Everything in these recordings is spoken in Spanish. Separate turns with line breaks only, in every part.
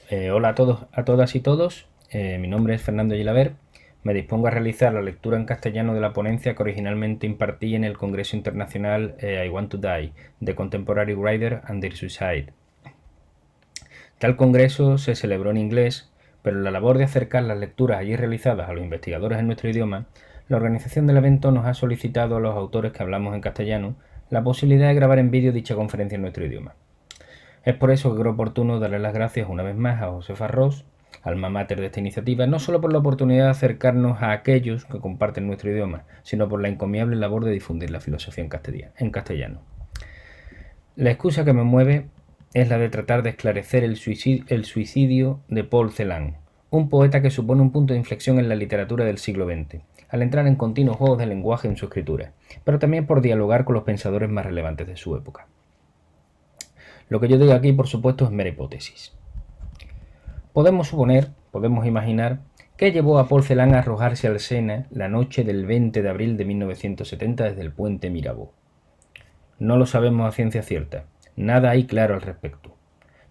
Hola a todos, a todas y todos. Mi nombre es Fernando Gilaber. Me dispongo a realizar la lectura en castellano de la ponencia que originalmente impartí en el Congreso Internacional I Want to Die, The Contemporary Writer and Their Suicide. Tal congreso se celebró en inglés, pero en la labor de acercar las lecturas allí realizadas a los investigadores en nuestro idioma, la organización del evento nos ha solicitado a los autores que hablamos en castellano la posibilidad de grabar en vídeo dicha conferencia en nuestro idioma. Es por eso que creo oportuno darle las gracias una vez más a Josefa Ross, alma mater de esta iniciativa, no solo por la oportunidad de acercarnos a aquellos que comparten nuestro idioma, sino por la encomiable labor de difundir la filosofía en castellano. La excusa que me mueve es la de tratar de esclarecer el suicidio de Paul Celan, un poeta que supone un punto de inflexión en la literatura del siglo XX, al entrar en continuos juegos de lenguaje en su escritura, pero también por dialogar con los pensadores más relevantes de su época. Lo que yo digo aquí, por supuesto, es mera hipótesis. Podemos suponer, podemos imaginar, qué llevó a Paul Celan a arrojarse al Sena la noche del 20 de abril de 1970 desde el puente Mirabeau. No lo sabemos a ciencia cierta, nada hay claro al respecto.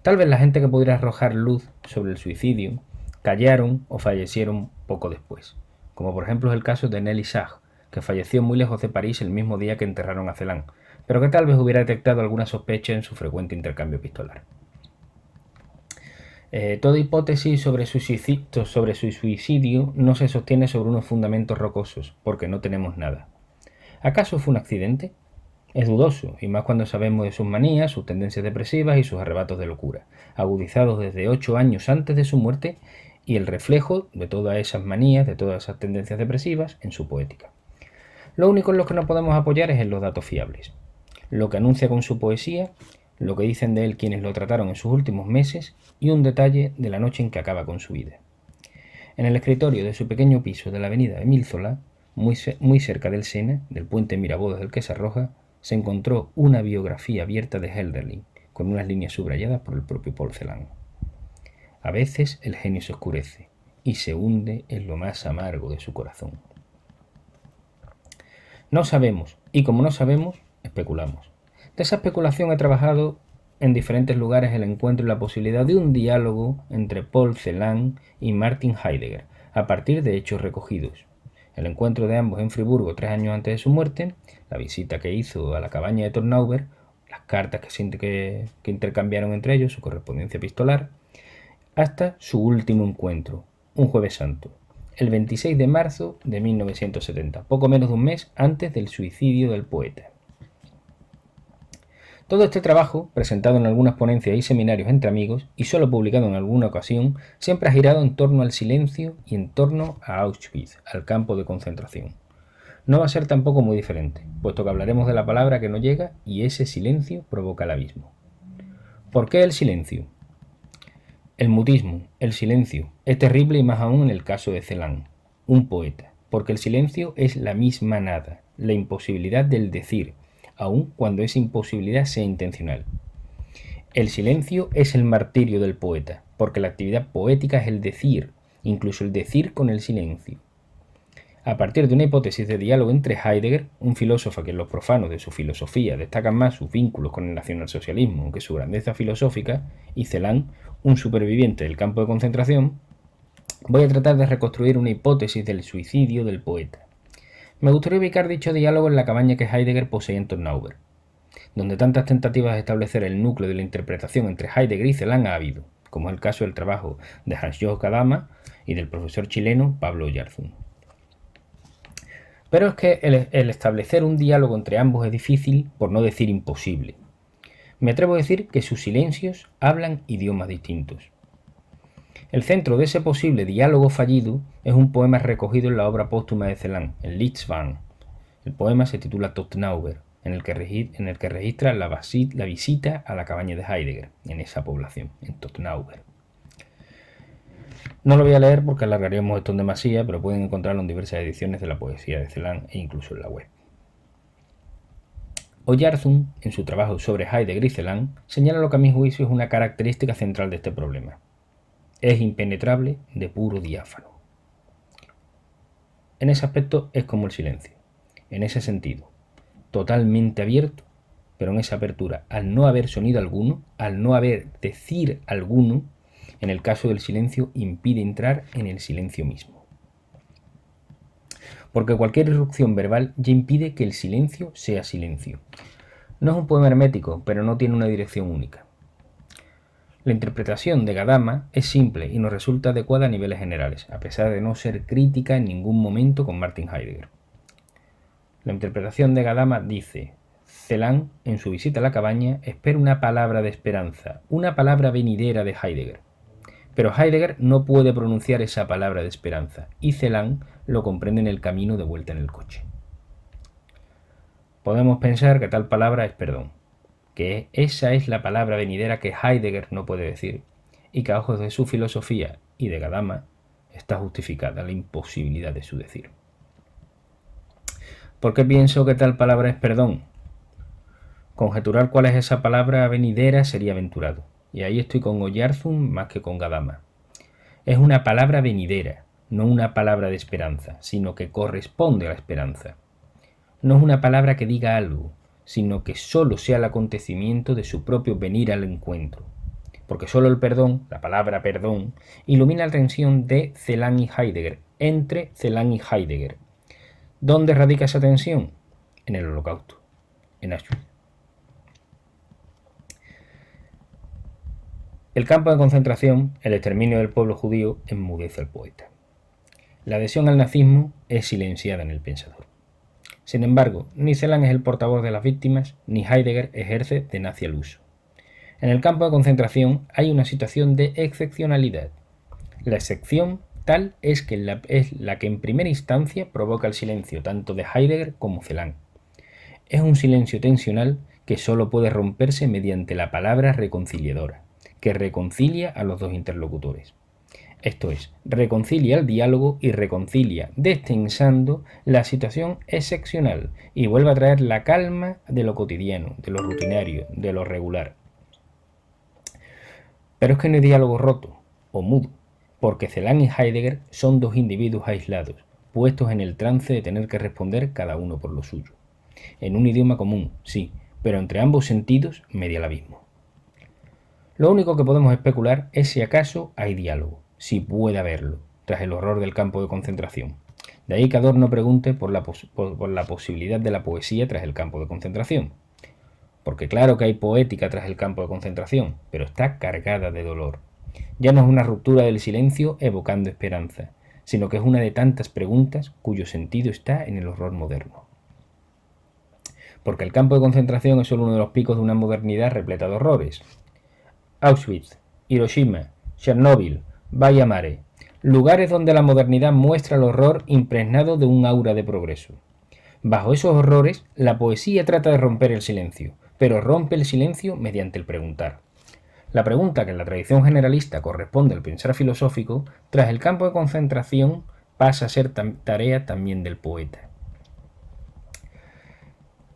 Tal vez la gente que pudiera arrojar luz sobre el suicidio callaron o fallecieron poco después, como por ejemplo es el caso de Nelly Sachs, que falleció muy lejos de París el mismo día que enterraron a Celan, pero que tal vez hubiera detectado alguna sospecha en su frecuente intercambio epistolar. Toda hipótesis sobre su suicidio no se sostiene sobre unos fundamentos rocosos, porque no tenemos nada. ¿Acaso fue un accidente? Es dudoso, y más cuando sabemos de sus manías, sus tendencias depresivas y sus arrebatos de locura, agudizados desde 8 años antes de su muerte, y el reflejo de todas esas manías, de todas esas tendencias depresivas, en su poética. Lo único en lo que no podemos apoyar es en los datos fiables. Lo que anuncia con su poesía, lo que dicen de él quienes lo trataron en sus últimos meses y un detalle de la noche en que acaba con su vida. En el escritorio de su pequeño piso de la avenida Émile Zola, muy cerca del Sena, del puente Mirabeau desde el que se arroja, se encontró una biografía abierta de Hölderlin, con unas líneas subrayadas por el propio Paul Celan. A veces el genio se oscurece y se hunde en lo más amargo de su corazón. No sabemos, y como no sabemos, especulamos. De esa especulación he trabajado en diferentes lugares el encuentro y la posibilidad de un diálogo entre Paul Celan y Martin Heidegger, a partir de hechos recogidos. El encuentro de ambos en Friburgo 3 años antes de su muerte, la visita que hizo a la cabaña de Tornauber, las cartas que intercambiaron entre ellos, su correspondencia epistolar, hasta su último encuentro, un jueves santo, el 26 de marzo de 1970, poco menos de un mes antes del suicidio del poeta. Todo este trabajo, presentado en algunas ponencias y seminarios entre amigos, y solo publicado en alguna ocasión, siempre ha girado en torno al silencio y en torno a Auschwitz, al campo de concentración. No va a ser tampoco muy diferente, puesto que hablaremos de la palabra que no llega y ese silencio provoca el abismo. ¿Por qué el silencio? El mutismo, el silencio, es terrible y más aún en el caso de Celan, un poeta, porque el silencio es la misma nada, la imposibilidad del decir, aun cuando esa imposibilidad sea intencional. El silencio es el martirio del poeta, porque la actividad poética es el decir, incluso el decir con el silencio. A partir de una hipótesis de diálogo entre Heidegger, un filósofo que los profanos de su filosofía destacan más sus vínculos con el nacionalsocialismo que su grandeza filosófica, y Celan, un superviviente del campo de concentración, voy a tratar de reconstruir una hipótesis del suicidio del poeta. Me gustaría ubicar dicho diálogo en la cabaña que Heidegger poseía en Tornauber, donde tantas tentativas de establecer el núcleo de la interpretación entre Heidegger y Celan ha habido, como es el caso del trabajo de Hans-Georg Gadamer y del profesor chileno Pablo Oyarzún. Pero es que el establecer un diálogo entre ambos es difícil, por no decir imposible. Me atrevo a decir que sus silencios hablan idiomas distintos. El centro de ese posible diálogo fallido es un poema recogido en la obra póstuma de Celan, el Lichtschwan. El poema se titula Tornauber, en el que registra la visita a la cabaña de Heidegger, en esa población, en Tornauber. No lo voy a leer porque alargaríamos esto en demasía, pero pueden encontrarlo en diversas ediciones de la poesía de Celan e incluso en la web. Oyarzún, en su trabajo sobre Heidegger y Celan, señala lo que a mi juicio es una característica central de este problema. Es impenetrable de puro diáfano. En ese aspecto es como el silencio, en ese sentido, totalmente abierto, pero en esa apertura, al no haber sonido alguno, al no haber decir alguno, En el caso del silencio, impide entrar en el silencio mismo. Porque cualquier irrupción verbal ya impide que el silencio sea silencio. No es un poema hermético, pero no tiene una dirección única. La interpretación de Gadama es simple y nos resulta adecuada a niveles generales, a pesar de no ser crítica en ningún momento con Martin Heidegger. La interpretación de Gadama dice: Celan, en su visita a la cabaña, espera una palabra de esperanza, una palabra venidera de Heidegger. Pero Heidegger no puede pronunciar esa palabra de esperanza, y Celan lo comprende en el camino de vuelta en el coche. Podemos pensar que tal palabra es perdón, que esa es la palabra venidera que Heidegger no puede decir, y que a ojos de su filosofía y de Gadama está justificada la imposibilidad de su decir. ¿Por qué pienso que tal palabra es perdón? Conjeturar cuál es esa palabra venidera sería aventurado, y ahí estoy con Oyarzún más que con Gadama. Es una palabra venidera, no una palabra de esperanza, sino que corresponde a la esperanza. No es una palabra que diga algo, sino que solo sea el acontecimiento de su propio venir al encuentro. Porque solo el perdón, la palabra perdón, ilumina la tensión de Celan y Heidegger, entre Celan y Heidegger. ¿Dónde radica esa tensión? En el Holocausto, en Auschwitz. El campo de concentración, el exterminio del pueblo judío, enmudece al poeta. La adhesión al nazismo es silenciada en el pensador. Sin embargo, ni Celan es el portavoz de las víctimas, ni Heidegger ejerce de nazi al uso. En el campo de concentración hay una situación de excepcionalidad. La excepción tal es la que en primera instancia provoca el silencio tanto de Heidegger como Celan. Es un silencio tensional que solo puede romperse mediante la palabra reconciliadora, que reconcilia a los dos interlocutores. Esto es, reconcilia el diálogo y reconcilia, destensando la situación excepcional y vuelve a traer la calma de lo cotidiano, de lo rutinario, de lo regular. Pero es que no hay diálogo roto o mudo, porque Celan y Heidegger son dos individuos aislados, puestos en el trance de tener que responder cada uno por lo suyo. En un idioma común, sí, pero entre ambos sentidos media el abismo. Lo único que podemos especular es si acaso hay diálogo, si puede haberlo, tras el horror del campo de concentración. De ahí que Adorno pregunte por la posibilidad de la poesía tras el campo de concentración. Porque claro que hay poética tras el campo de concentración, pero está cargada de dolor. Ya no es una ruptura del silencio evocando esperanza, sino que es una de tantas preguntas cuyo sentido está en el horror moderno. Porque el campo de concentración es solo uno de los picos de una modernidad repleta de horrores. Auschwitz, Hiroshima, Chernóbil, Baia Mare, lugares donde la modernidad muestra el horror impregnado de un aura de progreso. Bajo esos horrores, la poesía trata de romper el silencio, pero rompe el silencio mediante el preguntar. La pregunta, que en la tradición generalista corresponde al pensar filosófico, tras el campo de concentración pasa a ser tarea también del poeta.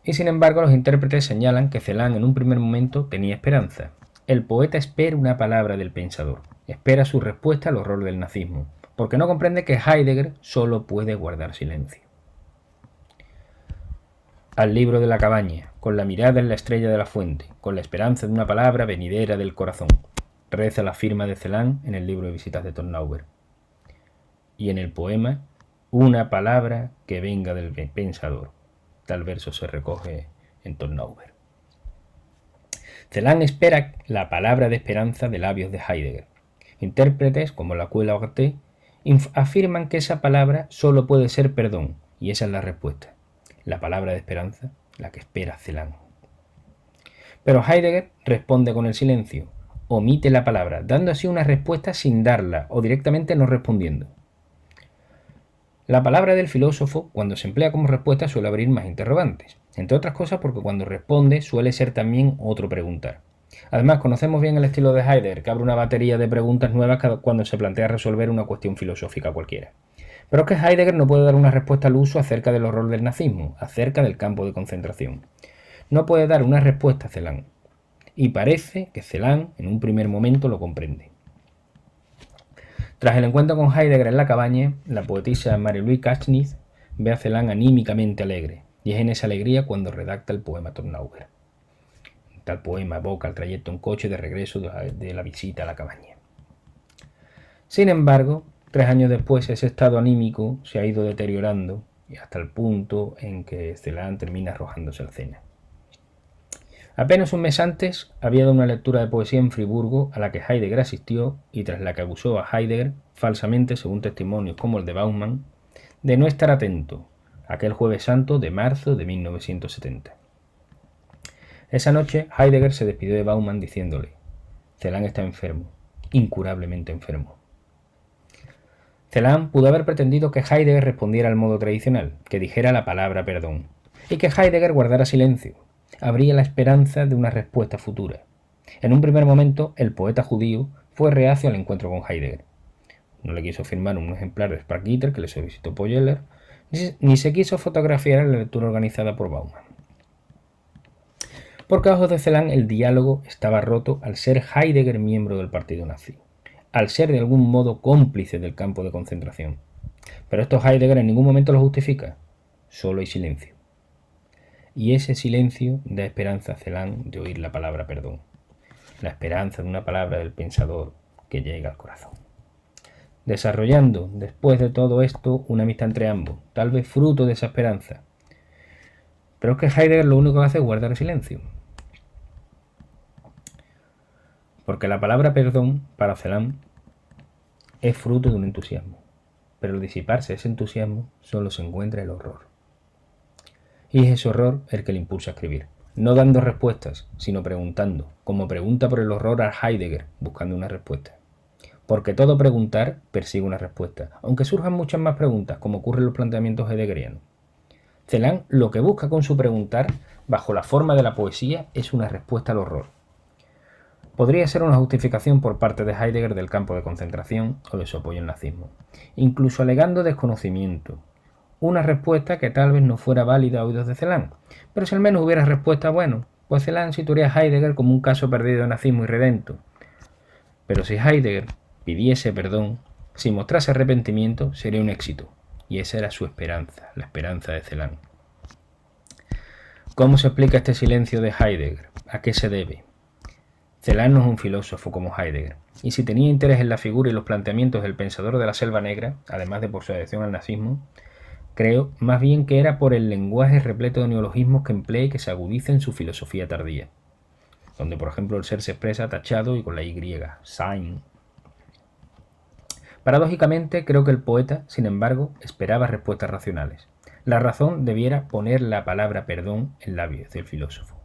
Y sin embargo, los intérpretes señalan que Celan en un primer momento tenía esperanza. El poeta espera una palabra del pensador, espera su respuesta al horror del nazismo, porque no comprende que Heidegger solo puede guardar silencio. Al libro de la cabaña, con la mirada en la estrella de la fuente, con la esperanza de una palabra venidera del corazón, reza la firma de Celan en el libro de visitas de Tornauer. Y en el poema, una palabra que venga del pensador. Tal verso se recoge en Tornauer. Celan espera la palabra de esperanza de labios de Heidegger. Intérpretes como Lacuela o Arte afirman que esa palabra solo puede ser perdón, y esa es la respuesta. La palabra de esperanza, la que espera Celan. Pero Heidegger responde con el silencio, omite la palabra, dando así una respuesta sin darla o directamente no respondiendo. La palabra del filósofo, cuando se emplea como respuesta, suele abrir más interrogantes, entre otras cosas porque cuando responde suele ser también otro preguntar. Además, conocemos bien el estilo de Heidegger, que abre una batería de preguntas nuevas cuando se plantea resolver una cuestión filosófica cualquiera. Pero es que Heidegger no puede dar una respuesta al uso acerca del horror del nazismo, acerca del campo de concentración. No puede dar una respuesta a Celan. Y parece que Celan en un primer momento lo comprende. Tras el encuentro con Heidegger en la cabaña, la poetisa Marie-Louise Kachnitz ve a Celan anímicamente alegre, y es en esa alegría cuando redacta el poema Tornauer. Tal poema evoca el trayecto en coche de regreso de la visita a la cabaña. Sin embargo, 3 años después ese estado anímico se ha ido deteriorando y hasta el punto en que Celan termina arrojándose al Sena. Apenas un mes antes había dado una lectura de poesía en Friburgo a la que Heidegger asistió y tras la que acusó a Heidegger, falsamente según testimonios como el de Baumann, de no estar atento aquel Jueves Santo de marzo de 1970. Esa noche Heidegger se despidió de Baumann diciéndole: Celan está enfermo, incurablemente enfermo. Celan pudo haber pretendido que Heidegger respondiera al modo tradicional, que dijera la palabra perdón, y que Heidegger guardara silencio. Habría la esperanza de una respuesta futura. En un primer momento, el poeta judío fue reacio al encuentro con Heidegger. No le quiso firmar un ejemplar de Sparkgitter que le solicitó Poyeler, ni se quiso fotografiar en la lectura organizada por Baumann. Porque a ojos de Celan el diálogo estaba roto al ser Heidegger miembro del partido nazi, al ser de algún modo cómplice del campo de concentración. Pero esto Heidegger en ningún momento lo justifica, solo hay silencio. Y ese silencio da esperanza a Celan de oír la palabra perdón, la esperanza de una palabra del pensador que llega al corazón. Desarrollando, después de todo esto, una amistad entre ambos, tal vez fruto de esa esperanza. Pero es que Heidegger lo único que hace es guardar silencio. Porque la palabra perdón, para Celan, es fruto de un entusiasmo. Pero al disiparse ese entusiasmo, solo se encuentra el horror. Y es ese horror el que le impulsa a escribir. No dando respuestas, sino preguntando, como pregunta por el horror a Heidegger, buscando una respuesta. Porque todo preguntar persigue una respuesta, aunque surjan muchas más preguntas, como ocurre en los planteamientos heideggerianos. Celan lo que busca con su preguntar, bajo la forma de la poesía, es una respuesta al horror. Podría ser una justificación por parte de Heidegger del campo de concentración o de su apoyo al nazismo, incluso alegando desconocimiento. Una respuesta que tal vez no fuera válida a oídos de Celan, pero si al menos hubiera respuesta, bueno, pues Celan situaría a Heidegger como un caso perdido de nazismo irredento. Pero si Heidegger pidiese perdón, si mostrase arrepentimiento, sería un éxito, y esa era su esperanza, la esperanza de Celan. ¿Cómo se explica este silencio de Heidegger? ¿A qué se debe? Celan no es un filósofo como Heidegger, y si tenía interés en la figura y los planteamientos del pensador de la Selva Negra, además de por su adhesión al nazismo, creo más bien que era por el lenguaje repleto de neologismos que emplea y que se agudiza en su filosofía tardía, donde por ejemplo el ser se expresa tachado y con la Y, sein. Paradójicamente, creo que el poeta, sin embargo, esperaba respuestas racionales. La razón debiera poner la palabra perdón en labios del filósofo.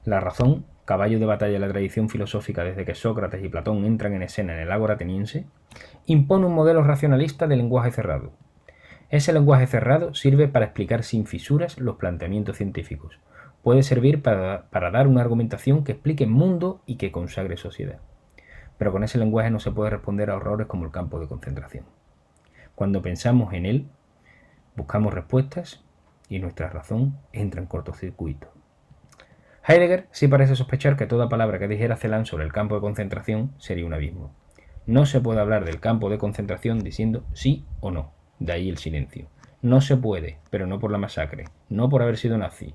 La razón, caballo de batalla de la tradición filosófica desde que Sócrates y Platón entran en escena en el ágora ateniense, impone un modelo racionalista de lenguaje cerrado. Ese lenguaje cerrado sirve para explicar sin fisuras los planteamientos científicos. Puede servir para dar una argumentación que explique mundo y que consagre sociedad. Pero con ese lenguaje no se puede responder a horrores como el campo de concentración. Cuando pensamos en él, buscamos respuestas y nuestra razón entra en cortocircuito. Heidegger sí parece sospechar que toda palabra que dijera Celan sobre el campo de concentración sería un abismo. No se puede hablar del campo de concentración diciendo sí o no. De ahí el silencio. No se puede, pero no por la masacre, no por haber sido nazi.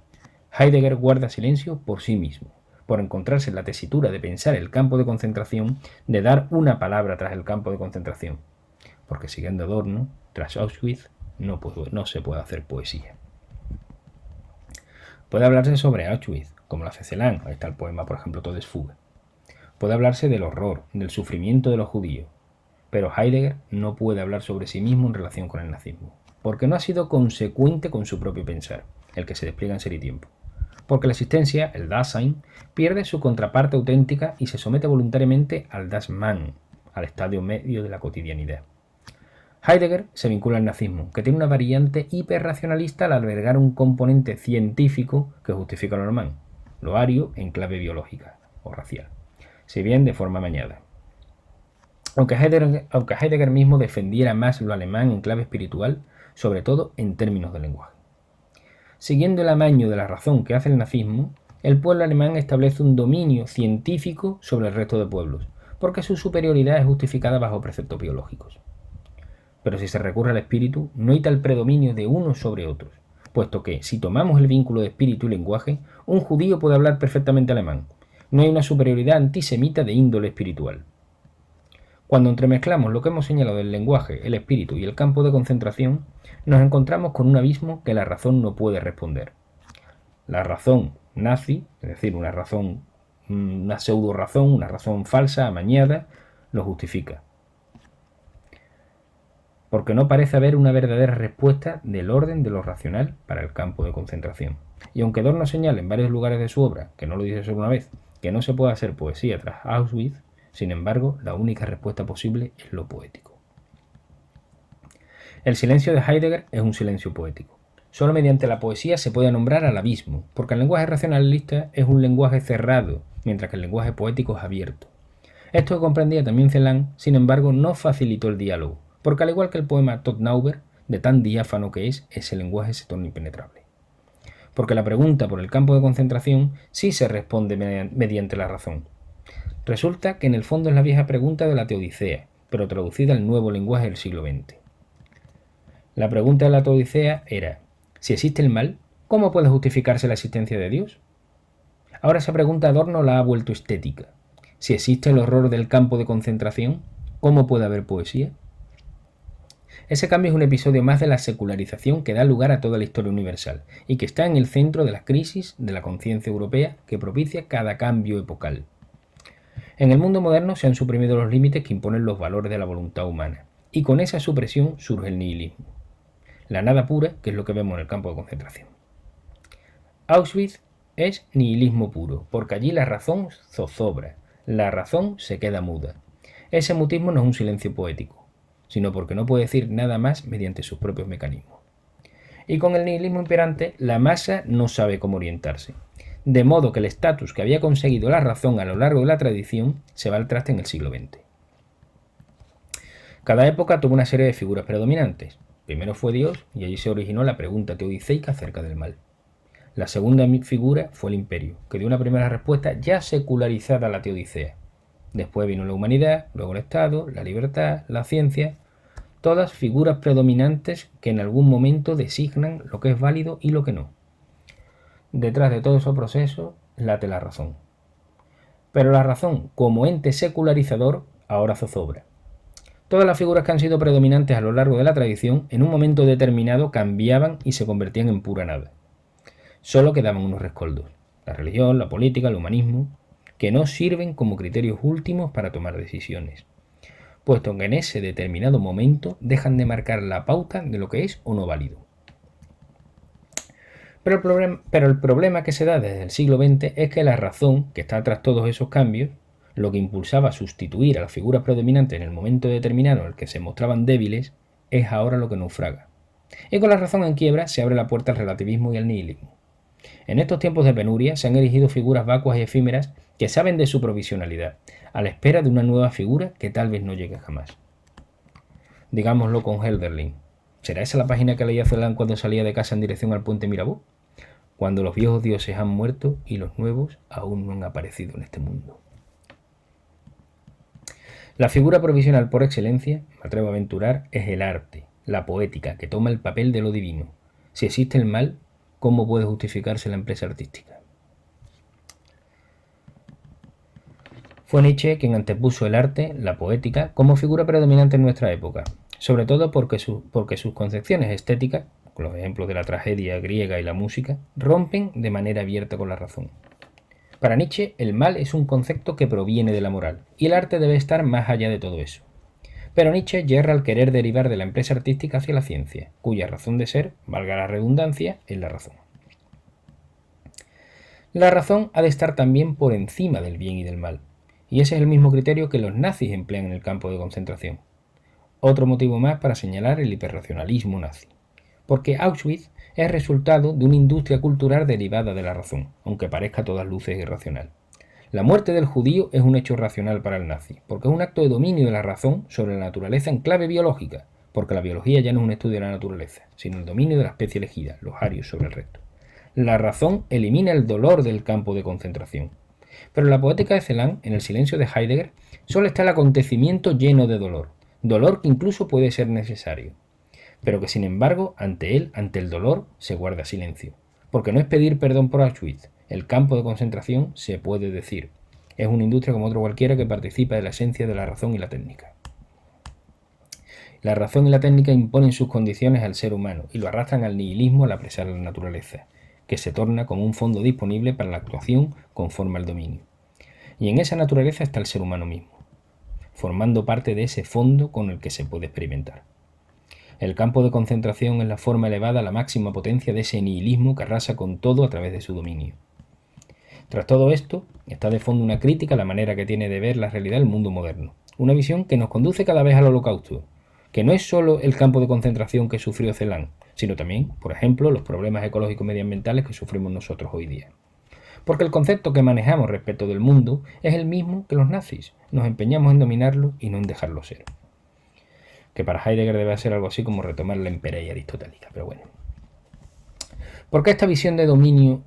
Heidegger guarda silencio por sí mismo, por encontrarse en la tesitura de pensar el campo de concentración, de dar una palabra tras el campo de concentración. Porque siguiendo Adorno, tras Auschwitz, no se puede hacer poesía. Puede hablarse sobre Auschwitz, como lo hace Celan, ahí está el poema, por ejemplo, Todesfuge. Puede hablarse del horror, del sufrimiento de los judíos, pero Heidegger no puede hablar sobre sí mismo en relación con el nazismo, porque no ha sido consecuente con su propio pensar, el que se despliega en Ser y Tiempo. Porque la existencia, el Dasein, pierde su contraparte auténtica y se somete voluntariamente al Das Man, al estadio medio de la cotidianidad. Heidegger se vincula al nazismo, que tiene una variante hiperracionalista al albergar un componente científico que justifica lo alemán, lo ario en clave biológica o racial, si bien de forma amañada. Aunque Heidegger mismo defendiera más lo alemán en clave espiritual, sobre todo en términos de lenguaje. Siguiendo el amaño de la razón que hace el nazismo, el pueblo alemán establece un dominio científico sobre el resto de pueblos, porque su superioridad es justificada bajo preceptos biológicos. Pero si se recurre al espíritu, no hay tal predominio de unos sobre otros, puesto que, si tomamos el vínculo de espíritu y lenguaje, un judío puede hablar perfectamente alemán. No hay una superioridad antisemita de índole espiritual. Cuando entremezclamos lo que hemos señalado del lenguaje, el espíritu y el campo de concentración, nos encontramos con un abismo que la razón no puede responder. La razón nazi, es decir, una razón, una pseudo razón, una razón falsa, amañada, lo justifica. Porque no parece haber una verdadera respuesta del orden de lo racional para el campo de concentración. Y aunque Adorno señala en varios lugares de su obra, que no lo dice solo una vez, que no se puede hacer poesía tras Auschwitz, sin embargo, la única respuesta posible es lo poético. El silencio de Heidegger es un silencio poético. Solo mediante la poesía se puede nombrar al abismo, porque el lenguaje racionalista es un lenguaje cerrado, mientras que el lenguaje poético es abierto. Esto que comprendía también Celan, sin embargo, no facilitó el diálogo, porque al igual que el poema Todtnauber, de tan diáfano que es, ese lenguaje se torna impenetrable. Porque la pregunta por el campo de concentración sí se responde mediante la razón. Resulta que en el fondo es la vieja pregunta de la Teodicea, pero traducida al nuevo lenguaje del siglo XX. La pregunta de la Teodicea era: si existe el mal, ¿cómo puede justificarse la existencia de Dios? Ahora esa pregunta Adorno la ha vuelto estética. Si existe el horror del campo de concentración, ¿cómo puede haber poesía? Ese cambio es un episodio más de la secularización que da lugar a toda la historia universal y que está en el centro de la crisis de la conciencia europea que propicia cada cambio epocal. En el mundo moderno se han suprimido los límites que imponen los valores de la voluntad humana, y con esa supresión surge el nihilismo. La nada pura, que es lo que vemos en el campo de concentración. Auschwitz es nihilismo puro, porque allí la razón zozobra, la razón se queda muda. Ese mutismo no es un silencio poético, sino porque no puede decir nada más mediante sus propios mecanismos. Y con el nihilismo imperante, la masa no sabe cómo orientarse. De modo que el estatus que había conseguido la razón a lo largo de la tradición se va al traste en el siglo XX. Cada época tuvo una serie de figuras predominantes. Primero fue Dios, y allí se originó la pregunta teodiceica acerca del mal. La segunda figura fue el imperio, que dio una primera respuesta ya secularizada a la teodicea. Después vino la humanidad, luego el Estado, la libertad, la ciencia, todas figuras predominantes que en algún momento designan lo que es válido y lo que no. Detrás de todo ese proceso late la razón. Pero la razón, como ente secularizador, ahora zozobra. Todas las figuras que han sido predominantes a lo largo de la tradición, en un momento determinado cambiaban y se convertían en pura nada. Solo quedaban unos rescoldos: la religión, la política, el humanismo, que no sirven como criterios últimos para tomar decisiones, puesto que en ese determinado momento dejan de marcar la pauta de lo que es o no válido. Pero el problema que se da desde el siglo XX es que la razón, que está tras todos esos cambios, lo que impulsaba a sustituir a las figuras predominantes en el momento determinado en el que se mostraban débiles, es ahora lo que naufraga. Y con la razón en quiebra se abre la puerta al relativismo y al nihilismo. En estos tiempos de penuria se han erigido figuras vacuas y efímeras que saben de su provisionalidad, a la espera de una nueva figura que tal vez no llegue jamás. Digámoslo con Hölderlin. ¿Será esa la página que leía Celan cuando salía de casa en dirección al puente Mirabeau? Cuando los viejos dioses han muerto y los nuevos aún no han aparecido en este mundo. La figura provisional por excelencia, me atrevo a aventurar, es el arte, la poética, que toma el papel de lo divino. Si existe el mal, ¿cómo puede justificarse la empresa artística? Fue Nietzsche quien antepuso el arte, la poética, como figura predominante en nuestra época, sobre todo porque sus concepciones estéticas, con los ejemplos de la tragedia griega y la música, rompen de manera abierta con la razón. Para Nietzsche, el mal es un concepto que proviene de la moral, y el arte debe estar más allá de todo eso. Pero Nietzsche yerra al querer derivar de la empresa artística hacia la ciencia, cuya razón de ser, valga la redundancia, es la razón. La razón ha de estar también por encima del bien y del mal, y ese es el mismo criterio que los nazis emplean en el campo de concentración. Otro motivo más para señalar el hiperracionalismo nazi. Porque Auschwitz es resultado de una industria cultural derivada de la razón, aunque parezca a todas luces irracional. La muerte del judío es un hecho racional para el nazi, porque es un acto de dominio de la razón sobre la naturaleza en clave biológica, porque la biología ya no es un estudio de la naturaleza, sino el dominio de la especie elegida, los arios sobre el resto. La razón elimina el dolor del campo de concentración. Pero en la poética de Celan, en el silencio de Heidegger, solo está el acontecimiento lleno de dolor, dolor que incluso puede ser necesario, pero que sin embargo, ante él, ante el dolor, se guarda silencio. Porque no es pedir perdón por Auschwitz. El campo de concentración se puede decir. Es una industria como otro cualquiera que participa de la esencia de la razón y la técnica. La razón y la técnica imponen sus condiciones al ser humano y lo arrastran al nihilismo al apresar a la naturaleza, que se torna como un fondo disponible para la actuación conforme al dominio. Y en esa naturaleza está el ser humano mismo, formando parte de ese fondo con el que se puede experimentar. El campo de concentración es la forma elevada a la máxima potencia de ese nihilismo que arrasa con todo a través de su dominio. Tras todo esto, está de fondo una crítica a la manera que tiene de ver la realidad el mundo moderno, una visión que nos conduce cada vez al holocausto, que no es solo el campo de concentración que sufrió Celan, sino también, por ejemplo, los problemas ecológicos medioambientales que sufrimos nosotros hoy día. Porque el concepto que manejamos respecto del mundo es el mismo que los nazis. Nos empeñamos en dominarlo y no en dejarlo ser. Que para Heidegger debe ser algo así como retomar la emperia aristotélica, pero bueno. Porque esta visión de dominio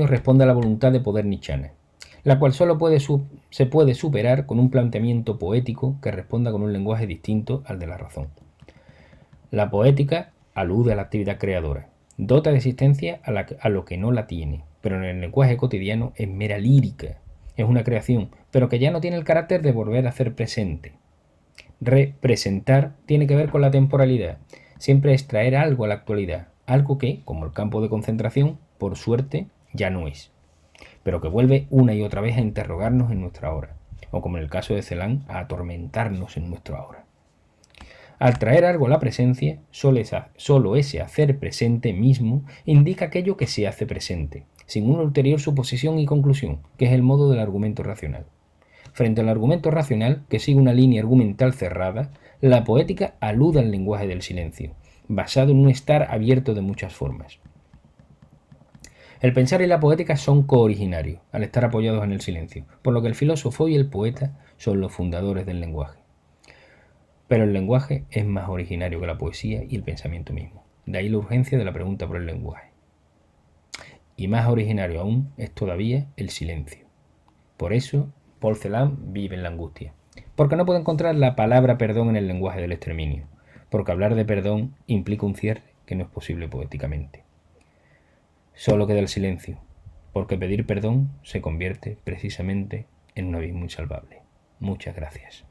responde a la voluntad de poder nietzscheana, la cual solo se puede superar con un planteamiento poético que responda con un lenguaje distinto al de la razón. La poética alude a la actividad creadora, dota de existencia a lo que no la tiene, pero en el lenguaje cotidiano es mera lírica, es una creación, pero que ya no tiene el carácter de volver a hacer presente. Representar tiene que ver con la temporalidad, siempre es traer algo a la actualidad, algo que, como el campo de concentración, por suerte, ya no es, pero que vuelve una y otra vez a interrogarnos en nuestra hora, o como en el caso de Celan, a atormentarnos en nuestra hora. Al traer algo a la presencia, solo ese hacer presente mismo indica aquello que se hace presente, sin una ulterior suposición y conclusión, que es el modo del argumento racional. Frente al argumento racional, que sigue una línea argumental cerrada, la poética alude al lenguaje del silencio, basado en un estar abierto de muchas formas. El pensar y la poética son cooriginarios, al estar apoyados en el silencio, por lo que el filósofo y el poeta son los fundadores del lenguaje. Pero el lenguaje es más originario que la poesía y el pensamiento mismo. De ahí la urgencia de la pregunta por el lenguaje. Y más originario aún es todavía el silencio. Por eso, Paul Celan vive en la angustia. Porque no puede encontrar la palabra perdón en el lenguaje del exterminio. Porque hablar de perdón implica un cierre que no es posible poéticamente. Solo queda el silencio, porque pedir perdón se convierte precisamente en un abismo insalvable. Muchas gracias.